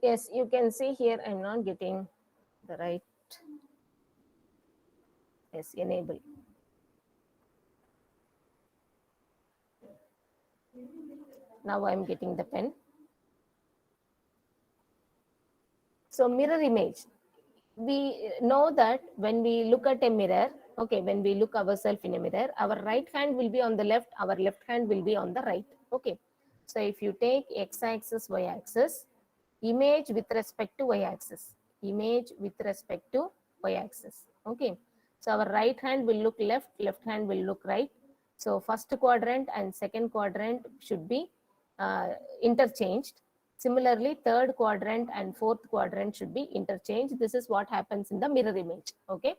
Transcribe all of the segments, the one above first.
Yes, you can see here I'm not getting the right. Yes, enable. Now I'm getting the pen. So mirror image. We know that when we look at a mirror, okay, when we look ourselves in a mirror, our right hand will be on the left, our left hand will be on the right. Okay. So if you take x-axis, y-axis, image with respect to y-axis, image with respect to y-axis. Okay. So our right hand will look left, left hand will look right. So first quadrant and second quadrant should be interchanged. Similarly, third quadrant and fourth quadrant should be interchanged. This is what happens in the mirror image. Okay.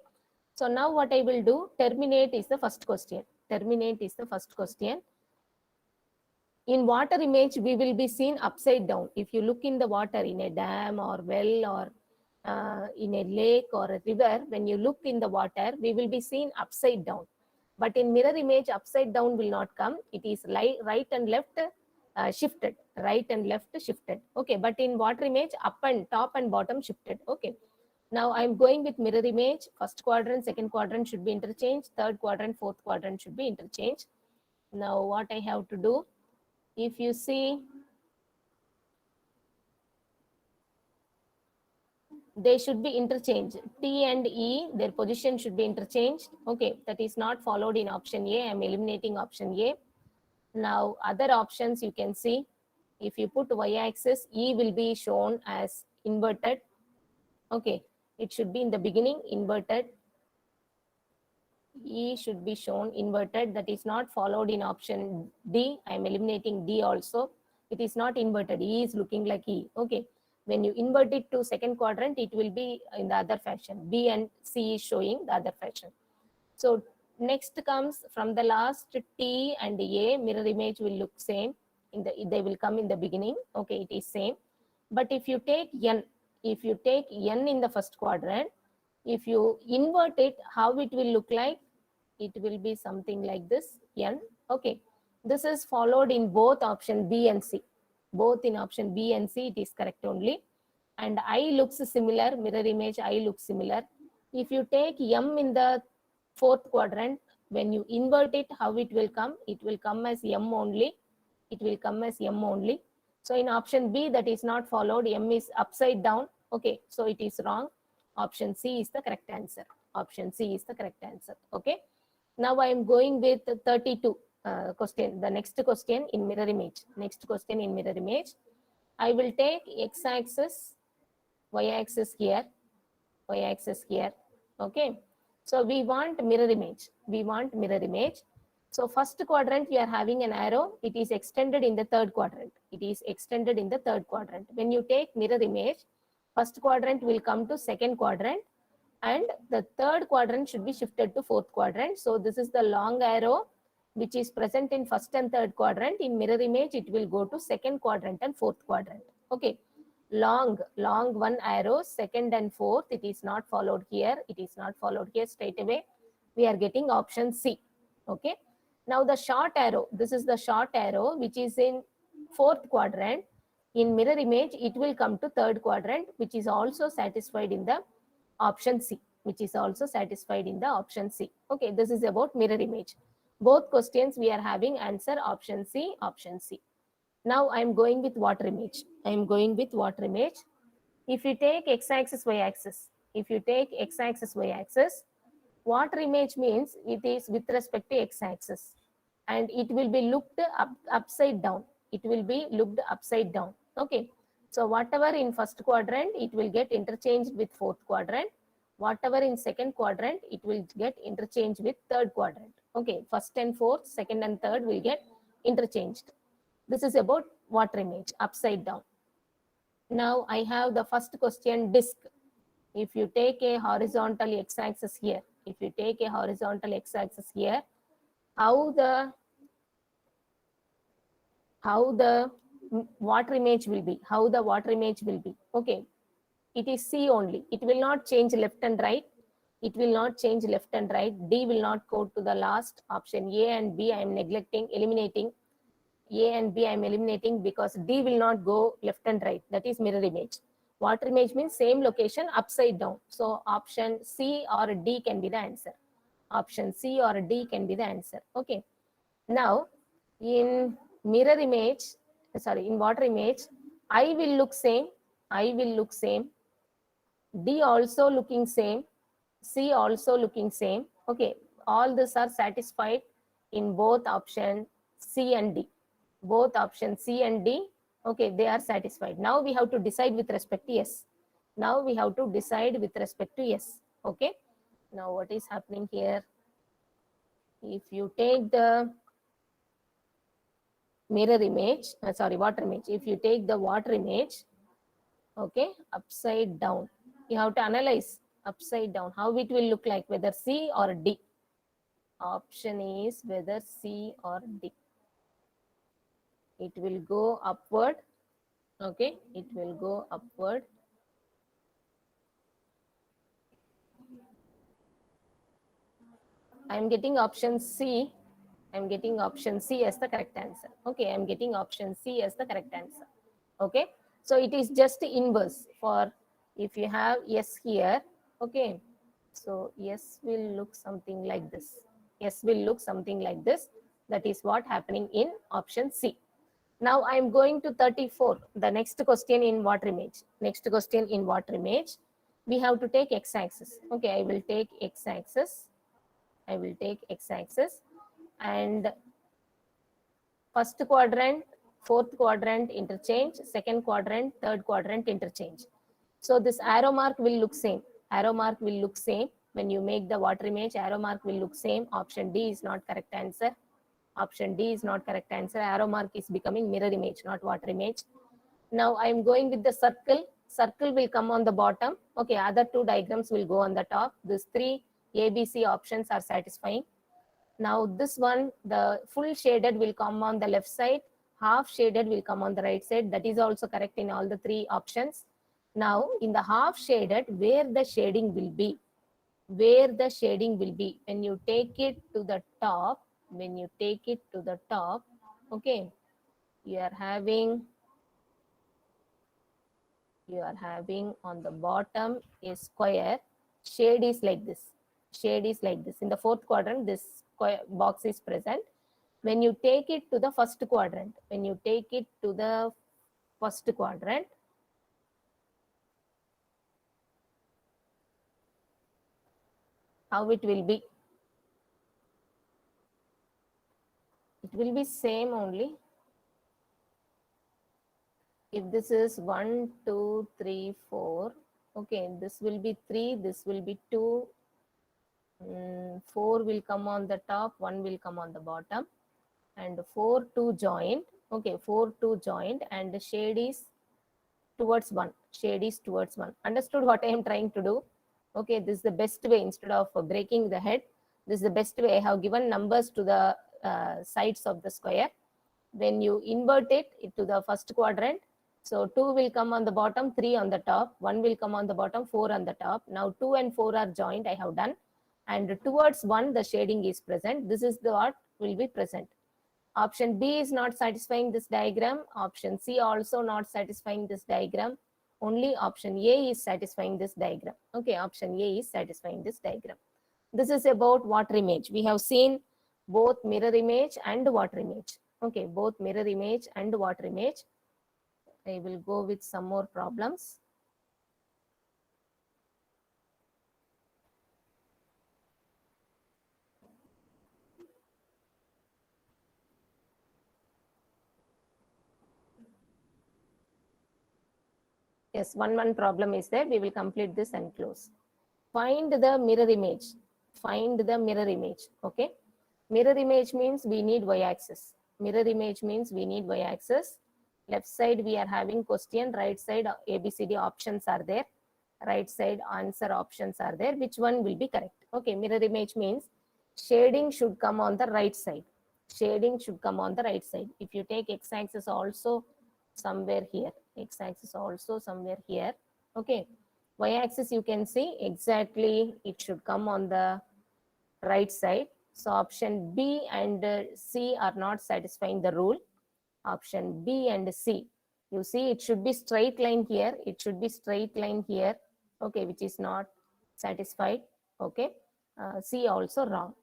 So now what I will do, terminate is the first question. Terminate is the first question. In water image, we will be seen upside down. If you look in the water in a dam or well or in a lake or a river, when you look in the water, we will be seen upside down. But in mirror image, upside down will not come. It is right and left shifted, right and left shifted. Okay, but in water image, up and top and bottom shifted. Okay. Now I'm going with mirror image. First quadrant, second quadrant should be interchanged. Third quadrant, fourth quadrant should be interchanged. Now what I have to do, if you see, they should be interchanged. T and E, their position should be interchanged. Okay, that is not followed in option A. I'm eliminating option A. Now, other options you can see, if you put y-axis, E will be shown as inverted. Okay, it should be in the beginning, inverted. E should be shown inverted. That is not followed in option D. I'm eliminating D also. It is not inverted. E is looking like E. Okay. When you invert it to second quadrant, it will be in the other fashion. B and C is showing the other fashion. So next comes from the last T and A, mirror image will look same. They will come in the beginning. Okay, it is same. But if you take N, if you take N in the first quadrant, if you invert it, how it will look like? It will be something like this, N. Okay, this is followed in both option B and C. Both in option B and C, it is correct only. And I looks similar, mirror image, I looks similar. If you take M in the fourth quadrant, when you invert it, how it will come? It will come as M only. It will come as M only. So in option B, that is not followed. M is upside down. Okay, so it is wrong. Option C is the correct answer. Option C is the correct answer. Okay. Now I am going with 32 question. The next question in mirror image. Next question in mirror image. I will take x-axis, y-axis here, y-axis here. Okay. So we want mirror image. We want mirror image. So first quadrant, we are having an arrow. It is extended in the third quadrant. It is extended in the third quadrant. When you take mirror image, first quadrant will come to second quadrant and the third quadrant should be shifted to fourth quadrant. So this is the long arrow which is present in first and third quadrant. In mirror image, it will go to second quadrant and fourth quadrant. Okay. Long one arrow, second and fourth, it is not followed here. It is not followed here straight away. We are getting option C. Okay. Now the short arrow, this is the short arrow which is in fourth quadrant. In mirror image, it will come to third quadrant, which is also satisfied in the option C, which is also satisfied in the option C. Okay, this is about mirror image. Both questions we are having answer option C, option C. Now I am going with water image. I am going with water image. If you take x-axis, y-axis, if you take x-axis, y-axis, water image means it is with respect to x-axis and it will be looked upside down. It will be looked upside down. Okay. So whatever in first quadrant, it will get interchanged with fourth quadrant. Whatever in second quadrant, it will get interchanged with third quadrant. Okay. First and fourth, second and third will get interchanged. This is about water image, upside down. Now I have the first question, disk. If you take a horizontal x-axis here, if you take a horizontal x-axis here, how the water image will be, how the water image will be. Okay, it is C only. It will not change left and right. It will not change left and right. D will not go to the last option. A and B I am neglecting, eliminating. A and B I am eliminating because D will not go left and right. That is mirror image. Water image means same location upside down. So option C or D can be the answer. Option C or D can be the answer. Okay. Now, in mirror image, sorry, in water image, I will look same. I will look same. D also looking same. C also looking same. Okay. All these are satisfied in both option C and D. Both option C and D, okay, they are satisfied. Now we have to decide with respect to yes. Now we have to decide with respect to yes. Okay. Now what is happening here? If you take the mirror image, sorry, water image. If you take the water image, okay, upside down, you have to analyze upside down how it will look like, whether C or D. Option is whether C or D. It will go upward. Okay, it will go upward. I'm getting option C. I'm getting option C as the correct answer. Okay, I'm getting option C as the correct answer. Okay, so it is just inverse for if you have yes here. Okay, so yes will look something like this. Yes will look something like this. That is what happening in option C. Now I'm going to 34. The next question in water image. Next question in water image. We have to take x-axis. Okay, I will take x-axis. I will take x-axis and first quadrant, fourth quadrant interchange, second quadrant, third quadrant interchange. So this arrow mark will look same. Arrow mark will look same. When you make the water image, arrow mark will look same. Option D is not correct answer. Option D is not correct answer. Arrow mark is becoming mirror image, not water image. Now I am going with the circle. Circle will come on the bottom. Okay, other two diagrams will go on the top. These three ABC options are satisfying. Now this one, the full shaded will come on the left side, half shaded will come on the right side. That is also correct in all the three options. Now in the half shaded, where the shading will be, where the shading will be, when you take it to the top, when you take it to the top, okay, you are having on the bottom a square. Shade is like this. Shade is like this. In the fourth quadrant, this square box is present. When you take it to the first quadrant, when you take it to the first quadrant, how it will be? It will be same only. If this is 1, 2, 3, 4, okay, this will be 3, this will be 2, 4 will come on the top, 1 will come on the bottom, and 4, 2 joined. Okay, 4, 2 joined, and the shade is towards 1. Shade is towards 1. Understood what I am trying to do? Okay, this is the best way. Instead of breaking the head, this is the best way. I have given numbers to the sides of the square. When you invert it to the first quadrant, so 2 will come on the bottom, 3 on the top, 1 will come on the bottom, 4 on the top. Now 2 and 4 are joined, I have done. And towards 1, the shading is present. This is the what will be present. Option B is not satisfying this diagram. Option C also not satisfying this diagram. Only option A is satisfying this diagram. Okay, option A is satisfying this diagram. This is about water image. We have seen both mirror image and water image. Okay, both mirror image and water image. I will go with some more problems. Yes, one problem is there. We will complete this and close. Find the mirror image. Find the mirror image. Okay. Mirror image means we need y-axis. Mirror image means we need y-axis. Left side we are having question. Right side ABCD options are there. Right side answer options are there. Which one will be correct? Okay. Mirror image means shading should come on the right side. Shading should come on the right side. If you take x-axis also somewhere here, x-axis also somewhere here. Okay, y-axis you can see exactly it should come on the right side. So option B and C are not satisfying the rule. Option B and C, You see, it should be straight line here. It should be straight line here. Okay, which is not satisfied. Okay, C also wrong.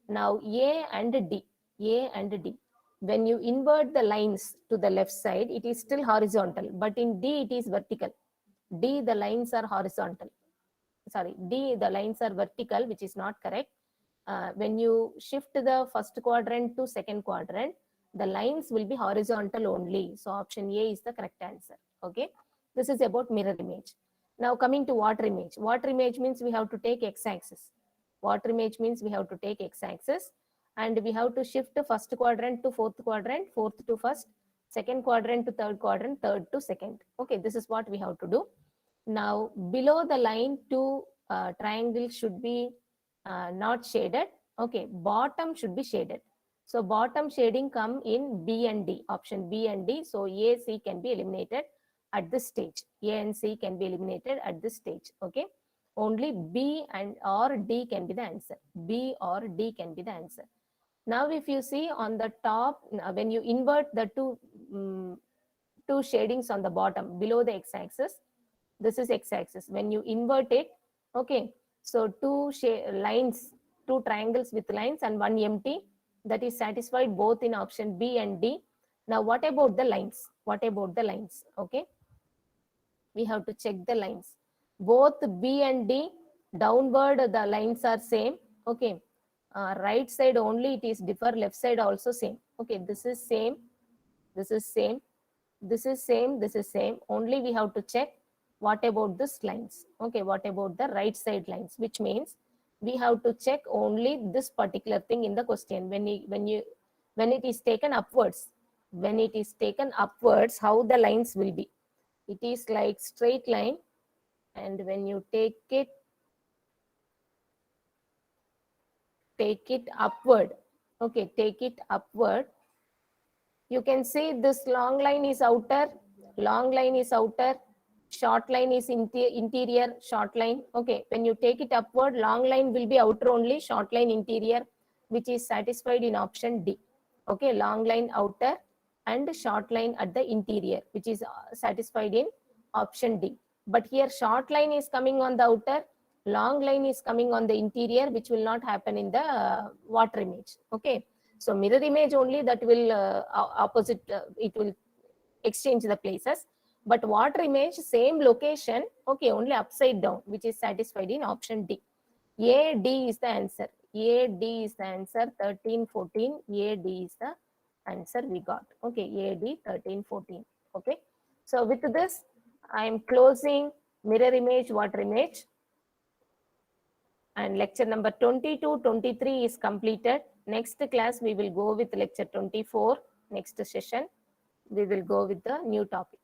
Now A and D. A and D. When you invert the lines to the left side, it is still horizontal, but in D it is vertical. D, the lines are horizontal. Sorry, D, the lines are vertical, which is not correct. When you shift the first quadrant to second quadrant, the lines will be horizontal only. So option A is the correct answer. Okay, this is about mirror image. Now coming to water image. Water image means we have to take x-axis. Water image means we have to take x-axis, and we have to shift the first quadrant to fourth quadrant, fourth to first, second quadrant to third quadrant, third to second. Okay, this is what we have to do. Now below the line, two triangles should be not shaded. Okay, bottom should be shaded. So bottom shading come in B and D, option B and D. So A, C can be eliminated at this stage. A and C can be eliminated at this stage. Okay, only B and or D can be the answer. B or D can be the answer. Now if you see on the top, when you invert the two shadings on the bottom below the x-axis, this is x-axis. When you invert it, okay, so two lines, two triangles with lines and one empty, that is satisfied both in option B and D. Now what about the lines? What about the lines? Okay, we have to check the lines. Both B and D, downward the lines are same. Okay, right side only it is differ, left side also same. Okay, this is same, this is same, this is same, this is same. Only we have to check what about this lines. Okay, what about the right side lines, which means we have to check only this particular thing in the question. When it is taken upwards, when it is taken upwards, how the lines will be. It is like straight line, and when you take it upward, okay, take it upward, you can see this long line is outer, long line is outer, short line is interior, short line. Okay, when you take it upward, long line will be outer only, short line interior, which is satisfied in option D. Okay, long line outer and short line at the interior, which is satisfied in option D. But here short line is coming on the outer, long line is coming on the interior, which will not happen in the water image. Okay, so mirror image only that will opposite, it will exchange the places. But water image, same location, okay, only upside down, which is satisfied in option D. A, D is the answer. A, D is the answer. 13, 14. A, D is the answer we got. Okay, A, D, 13, 14. Okay. So with this, I am closing mirror image, water image. And lecture number 22, 23 is completed. Next class, we will go with lecture 24. Next session, we will go with the new topic.